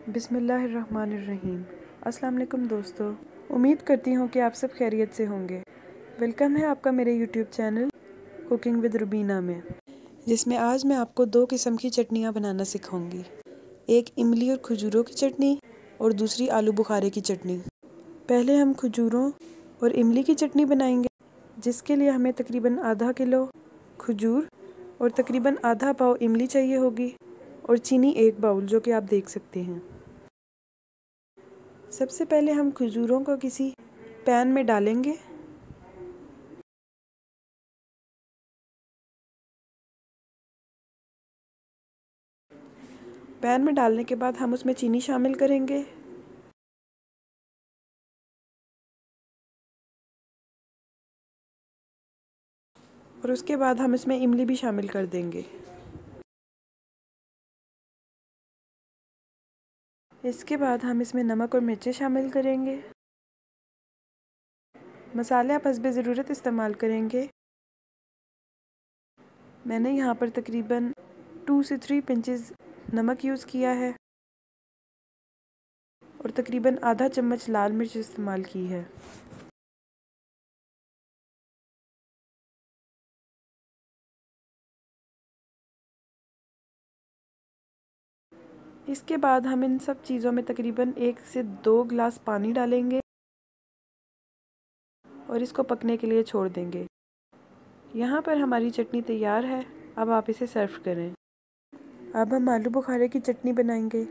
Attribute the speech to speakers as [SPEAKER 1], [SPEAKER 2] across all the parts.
[SPEAKER 1] बिस्मिल्लाहिर्रहमानिर्रहीम। अस्सलाम वालेकुम दोस्तों, उम्मीद करती हूँ कि आप सब खैरियत से होंगे। वेलकम है आपका मेरे YouTube channel cooking with Rubina में, जिसमें आज मैं आपको दो किस्म की चटनियाँ बनाना सिखाऊंगी। एक इमली और खजूरों की चटनी और दूसरी आलू बुखारे की चटनी। पहले हम खजूरों और इमली की चटनी बनाएंगे, जिसके लिए हमें तकरीबन आधा किलो खजूर और तकरीबन आधा पाव इमली चाहिए होगी और चीनी 1 बाउल, जो कि आप देख सकते हैं। सबसे पहले हम खजूरों को किसी पैन में डालेंगे। पैन में डालने के बाद हम उसमें चीनी शामिल करेंगे और उसके बाद हम इसमें इमली भी शामिल कर देंगे। इसके बाद हम इसमें नमक और मिर्चें शामिल करेंगे। मसाले आप हस्बे ज़रूरत इस्तेमाल करेंगे। मैंने यहाँ पर तकरीबन 2 से 3 पिंचेस नमक यूज़ किया है और तकरीबन आधा चम्मच लाल मिर्च इस्तेमाल की है। इसके बाद हम इन सब चीज़ों में तकरीबन 1 से 2 गिलास पानी डालेंगे और इसको पकने के लिए छोड़ देंगे। यहाँ पर हमारी चटनी तैयार है। अब आप इसे सर्व करें। अब हम आलू बुखारे की चटनी बनाएंगे,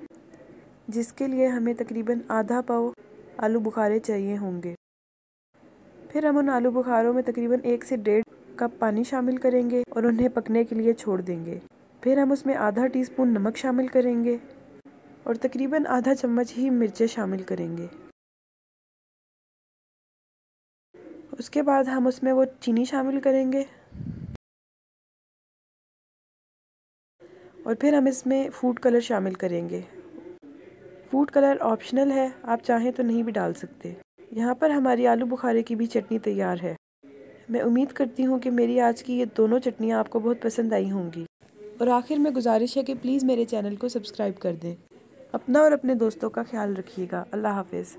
[SPEAKER 1] जिसके लिए हमें तकरीबन आधा पाव आलू बुखारे चाहिए होंगे। फिर हम उन आलू बुखारों में तकरीबन 1 से 1.5 कप पानी शामिल करेंगे और उन्हें पकने के लिए छोड़ देंगे। फिर हम उसमें आधा टीस्पून नमक शामिल करेंगे और तकरीबन आधा चम्मच ही मिर्चें शामिल करेंगे। उसके बाद हम उसमें वो चीनी शामिल करेंगे और फिर हम इसमें फूड कलर शामिल करेंगे। फूड कलर ऑप्शनल है, आप चाहें तो नहीं भी डाल सकते। यहाँ पर हमारी आलू बुखारे की भी चटनी तैयार है। मैं उम्मीद करती हूँ कि मेरी आज की ये दोनों चटनियाँ आपको बहुत पसंद आई होंगी। और आखिर में गुजारिश है कि प्लीज़ मेरे चैनल को सब्सक्राइब कर दें। अपना और अपने दोस्तों का ख्याल रखिएगा। अल्लाह हाफ़िज़।